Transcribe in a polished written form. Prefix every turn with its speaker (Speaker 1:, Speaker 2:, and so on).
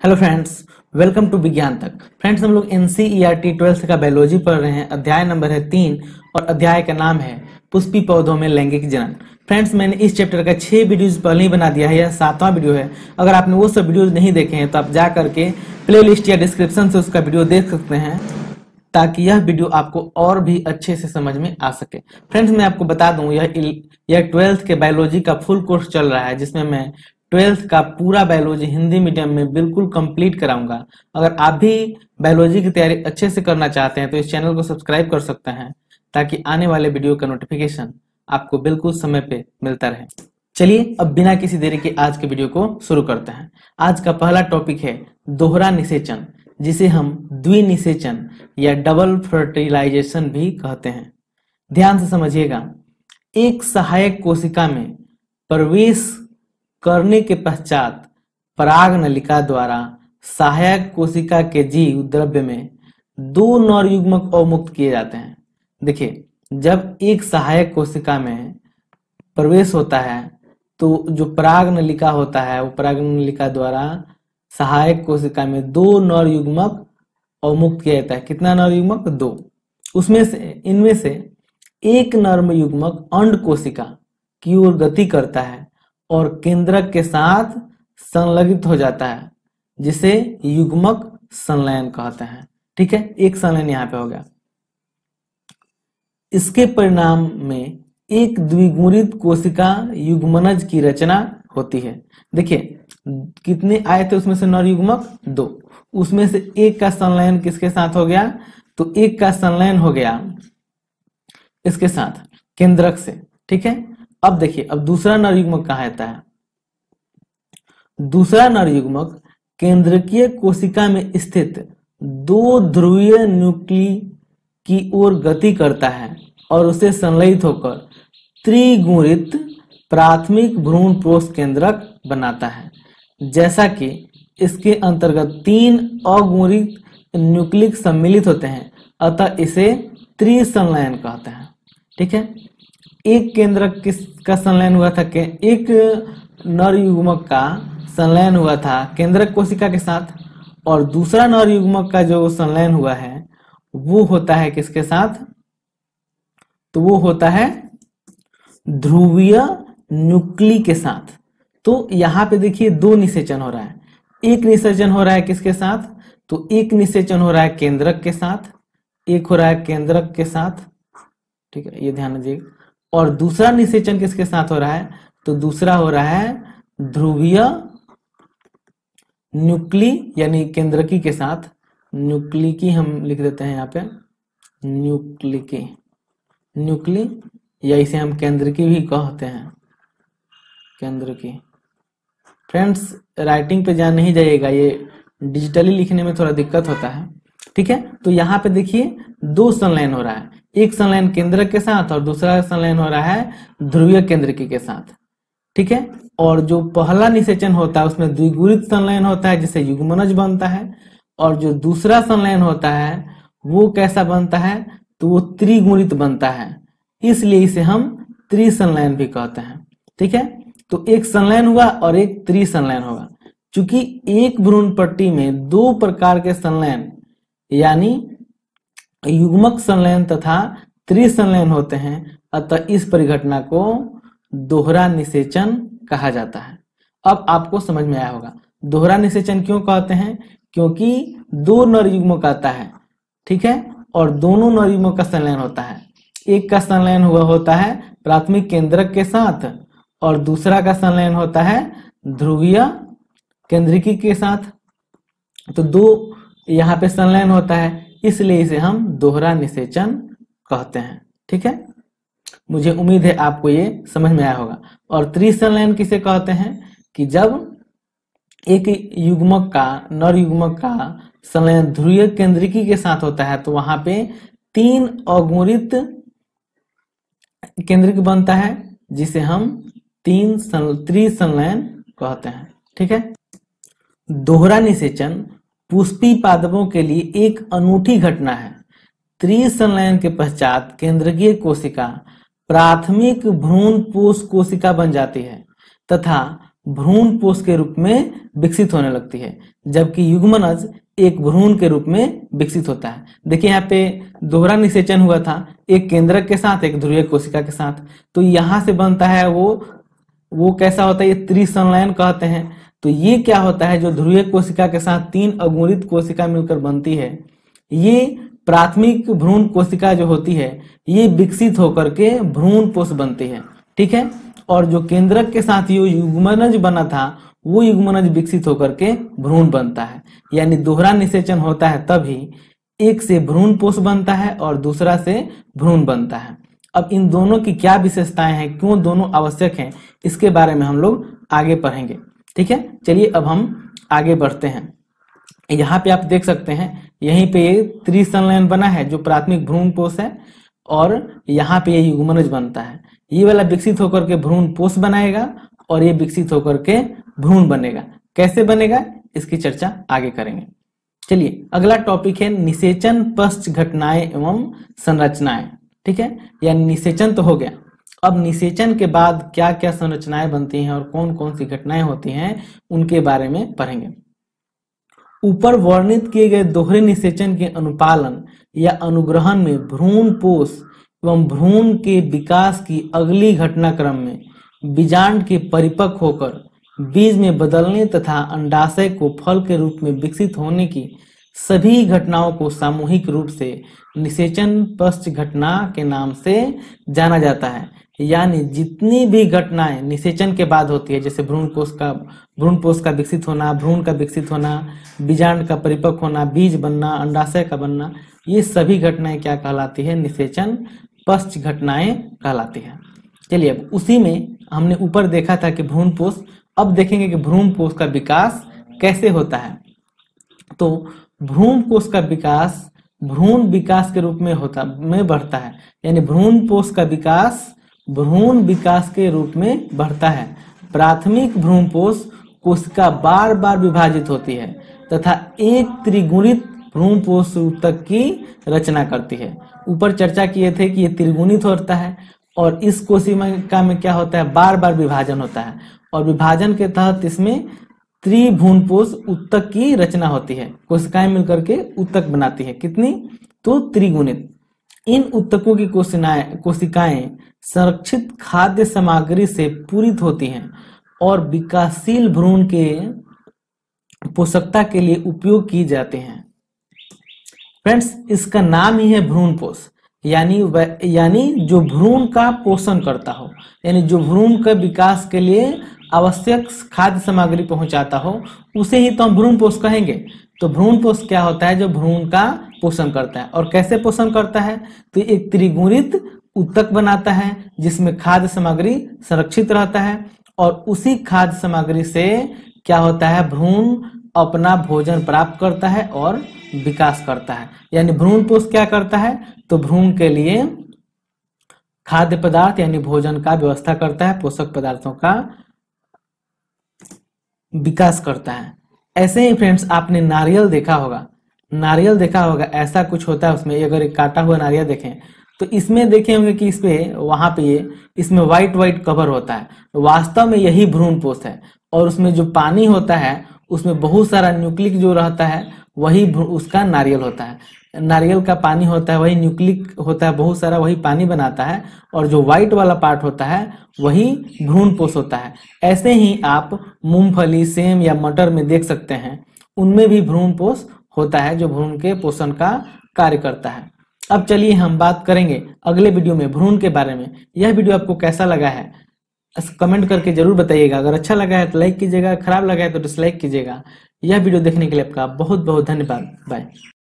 Speaker 1: Hello friends, welcome to विज्ञान तक। Friends, हम लोग एनसीईआरटी 12th का बायोलॉजी पढ़ रहे हैं। अध्याय नंबर है 3 और अध्याय का नाम है पुष्पी पौधों में लैंगिक जनन। फ्रेंड्स, मैंने इस चैप्टर का 6 वीडियोज पहले ही बना दिया है, यह 7वां वीडियो है। अगर आपने वो सब वीडियोज नहीं देखे हैं तो आप जा करके प्ले लिस्ट या डिस्क्रिप्शन से उसका वीडियो देख सकते हैं, ताकि यह वीडियो आपको और भी अच्छे से समझ में आ सके। फ्रेंड्स, मैं आपको बता दूं, यह 12th के बायोलॉजी का फुल कोर्स चल रहा है, जिसमें मैं 12th का पूरा बायोलॉजी हिंदी मीडियम में बिल्कुल कंप्लीट कराऊंगा। अगर आप भी बायोलॉजी की तैयारी अच्छे से करना चाहते हैं तो इस चैनल को सब्सक्राइब कर सकते हैं, ताकि आने वाले वीडियो का नोटिफिकेशन आपको बिल्कुल समय पे मिलता रहे। चलिए अब बिना किसी देरी के आज के वीडियो को शुरू करते हैं। आज का पहला टॉपिक है दोहरा निषेचन, जिसे हम द्विनिषेचन या डबल फर्टिलाइजेशन भी कहते हैं। ध्यान से समझिएगा। एक सहायक कोशिका में प्रवेश करने के पश्चात पराग नलिका द्वारा सहायक कोशिका के जीव द्रव्य में 2 नर युग्मक अवमुक्त किए जाते हैं। देखिए, जब एक सहायक कोशिका में प्रवेश होता है तो जो पराग नलिका होता है, वो पराग नलिका द्वारा सहायक कोशिका में 2 नर युग्मक अवमुक्त किया जाता है। कितना नर युग्मक? 2। उसमें से इनमें से एक नर युग्मक अंड कोशिका की ओर गति करता है और केंद्रक के साथ संलगित हो जाता है, जिसे युग्मक संलयन कहते हैं। ठीक है, एक संलयन यहाँ पे हो गया। इसके परिणाम में एक द्विगुणित कोशिका युग्मनज की रचना होती है। देखिए, कितने आए थे उसमें से नर युग्मक? 2। उसमें से एक का संलयन किसके साथ हो गया? तो एक का संलयन हो गया इसके साथ, केंद्रक से। ठीक है, अब देखिए, अब दूसरा नर युग्मक कहाँ आता है? दूसरा नर युग्मक केंद्रकीय कोशिका में स्थित 2 ध्रुवीय न्यूक्ली की ओर गति करता है और उसे संलयित होकर त्रिगुणित प्राथमिक भ्रूण पोष केंद्रक बनाता है। जैसा कि इसके अंतर्गत 3 अगुणित न्यूक्लिक सम्मिलित होते हैं, अतः इसे त्रिसंलयन कहते हैं। ठीक है, एक केंद्रक किसका संलयन हुआ था? एक नर युग्मक का संलयन हुआ था केंद्रक कोशिका के साथ, और दूसरा नर युग्मक का जो संलयन हुआ है वो होता है किसके साथ? तो वो होता है ध्रुवीय न्यूक्ली के साथ। तो यहाँ पे देखिए 2 निषेचन हो रहा है। एक निषेचन हो रहा है किसके साथ? तो एक निषेचन हो रहा है केंद्रक के साथ, एक हो रहा है केंद्रक के साथ। ठीक है, ये ध्यान दीजिए। और दूसरा निषेचन किसके साथ हो रहा है? तो दूसरा हो रहा है ध्रुवीय न्यूक्ली यानी केंद्रकी के साथ। न्यूक्लिकी हम लिख देते हैं यहाँ पे, न्यूक्ली, या इसे हम केंद्रकी भी कहते हैं, केंद्रकी। फ्रेंड्स, राइटिंग पे जान नहीं जाइएगा, ये डिजिटली लिखने में थोड़ा दिक्कत होता है। ठीक है, तो यहाँ पे देखिए 2 संलयन हो रहा है, एक संलयन केंद्रक के साथ और दूसरा संलयन हो रहा है ध्रुवीय केंद्रकी के साथ। ठीक है, और जो पहला निषेचन होता है उसमें द्विगुणित संलयन होता है, जिससे युग्मनज बनता है, और जो दूसरा संलयन होता है वो कैसा बनता है? तो वो त्रिगुणित बनता है, इसलिए इसे हम त्रिसंलयन भी कहते हैं। ठीक है, तो एक संलयन हुआ और एक त्रिसंलयन होगा। चूंकि एक भ्रूण पट्टी में 2 प्रकार के संलयन यानी युग्मक संलयन तथा त्रिसंलयन होते हैं, अतः इस परिघटना को दोहरा निषेचन कहा जाता है। अब आपको समझ में आया होगा दोहरा निषेचन क्यों कहते हैं? क्योंकि 2 नर युग्मक आता है, ठीक है, और दोनों नर युग्मक का संलयन होता है। एक का संलयन हुआ होता है प्राथमिक केंद्रक के साथ और दूसरा का संलयन होता है ध्रुवीय केंद्रकी के साथ। तो 2 यहाँ पे संलयन होता है, इसलिए इसे हम दोहरा निषेचन कहते हैं। ठीक है, मुझे उम्मीद है आपको ये समझ में आया होगा। और त्रिसंलयन किसे कहते हैं? कि जब एक युग्मक का, नर युग्मक का संलयन ध्रुवीय केंद्रकी के साथ होता है तो वहां पे 3 अगुणित केंद्रक बनता है, जिसे हम त्रिसंलयन कहते हैं। ठीक है, दोहरा निषेचन पुष्पी पादपों के लिए एक अनूठी घटना है। त्रिसंलयन के पश्चात केंद्रकीय कोशिका प्राथमिक भ्रूण पोष कोशिका बन जाती है तथा भ्रूण पोष के रूप में विकसित होने लगती है, जबकि युग्मनज एक भ्रूण के रूप में विकसित होता है। देखिए यहाँ पे दोहरा निषेचन हुआ था, एक केंद्रक के साथ एक ध्रुवीय कोशिका के साथ। तो यहाँ से बनता है वो कैसा होता है, ये त्रिसंलयन कहते हैं। तो ये क्या होता है, जो ध्रुवीय कोशिका के साथ 3 अगुणित कोशिका मिलकर बनती है, ये प्राथमिक भ्रूण कोशिका जो होती है ये विकसित होकर के भ्रूण पोष बनती है, ठीक है। और जो केंद्रक के साथ ये युग्मनज बना था वो युग्मनज विकसित होकर के भ्रूण बनता है। यानी दोहरा निषेचन होता है तभी एक से भ्रूण पोष बनता है और दूसरा से भ्रूण बनता है। अब इन दोनों की क्या विशेषताएं हैं, क्यों दोनों आवश्यक हैं, इसके बारे में हम लोग आगे पढ़ेंगे, ठीक है। चलिए अब हम आगे बढ़ते हैं। यहाँ पे आप देख सकते हैं, यहीं पे ये त्रिसंलयन बना है जो प्राथमिक भ्रूण पोष है, और यहाँ पे ये युग्मनज बनता है। ये वाला विकसित होकर के भ्रूण पोष बनाएगा और ये विकसित होकर के भ्रूण बनेगा। कैसे बनेगा इसकी चर्चा आगे करेंगे। चलिए अगला टॉपिक है निषेचन पश्च घटनाएं एवं संरचनाएं, ठीक है। यानी निषेचन तो हो गया, अब निषेचन के बाद क्या क्या संरचनाएं बनती हैं और कौन कौन सी घटनाएं होती हैं उनके बारे में पढ़ेंगे। ऊपर वर्णित किए गए दोहरे निषेचन के अनुपालन या अनुग्रहण में भ्रूण पोष एवं भ्रूण के विकास की अगली घटनाक्रम में बीजांड के परिपक्व होकर बीज में बदलने तथा अंडाशय को फल के रूप में विकसित होने की सभी घटनाओं को सामूहिक रूप से निषेचन पश्च घटना के नाम से जाना जाता है। यानी जितनी भी घटनाएं निषेचन के बाद होती है, जैसे भ्रूण पोष का विकसित होना, भ्रूण का विकसित होना, बीजांड का परिपक्व होना, बीज बनना, अंडाशय का बनना, ये सभी घटनाएं क्या कहलाती है, निषेचन पश्च घटनाएं कहलाती है। चलिए अब उसी में हमने ऊपर देखा था कि भ्रूण पोष, अब देखेंगे कि भ्रूण कोश का विकास कैसे होता है। तो भ्रूण कोश का विकास भ्रूण विकास के रूप में बढ़ता है, यानी भ्रूण कोश का विकास भ्रूण विकास के रूप में बढ़ता है। प्राथमिक भ्रूण कोशिका बार बार विभाजित होती है तथा एक त्रिगुणित भ्रूण पोष ऊतक की रचना करती है। ऊपर चर्चा किए थे कि ये त्रिगुणित होता है और इस कोशिका में क्या होता है, बार बार विभाजन होता है और विभाजन के तहत इसमें त्रिभ्रूणपोष ऊतक की रचना होती है। कोशिकाएं मिलकर के ऊतक बनाती है, कितनी, तो त्रिगुणित। इन ऊतकों की कोशिकाएं संरक्षित खाद्य सामग्री से पूरित होती हैं और विकासशील भ्रूण के पोषकता के लिए उपयोग की जाते हैं। फ्रेंड्स, इसका नाम ही है भ्रूणपोष, यानी जो भ्रूण का पोषण करता हो, यानी जो भ्रूण के विकास के लिए आवश्यक खाद्य सामग्री पहुंचाता हो, उसे ही तो हम भ्रूणपोष कहेंगे। तो भ्रूणपोष क्या होता है, जो भ्रूण का पोषण करता है। और कैसे पोषण करता है, तो एक त्रिगुणित ऊतक बनाता है जिसमें खाद्य सामग्री संरक्षित रहता है और उसी खाद्य सामग्री से क्या होता है, भ्रूण अपना भोजन प्राप्त करता है और विकास करता है। यानी भ्रूणपोष क्या करता है, तो भ्रूण के लिए खाद्य पदार्थ यानी भोजन का व्यवस्था करता है, पोषक पदार्थों का विकास करता है। ऐसे ही फ्रेंड्स, आपने नारियल देखा होगा, ऐसा कुछ होता है उसमें। अगर एक काटा हुआ नारियल देखें तो इसमें देखे होंगे कि इसमें व्हाइट कवर होता है, वास्तव में यही भ्रूणपोष है। और उसमें जो पानी होता है उसमें बहुत सारा न्यूक्लिक जो रहता है वही उसका नारियल होता है। नारियल का पानी होता है वही न्यूक्लिक होता है, बहुत सारा वही पानी बनाता है, और जो व्हाइट वाला पार्ट होता है वही भ्रूणपोष होता है। ऐसे ही आप मूंगफली, सेम या मटर में देख सकते हैं, उनमें भी भ्रूणपोष होता है जो भ्रूण के पोषण का कार्य करता है। अब चलिए हम बात करेंगे अगले वीडियो में भ्रूण के बारे में। यह वीडियो आपको कैसा लगा है कमेंट करके जरूर बताइएगा। अगर अच्छा लगा है तो लाइक कीजिएगा, खराब लगा है तो डिसलाइक कीजिएगा। यह वीडियो देखने के लिए आपका बहुत बहुत धन्यवाद। बाय।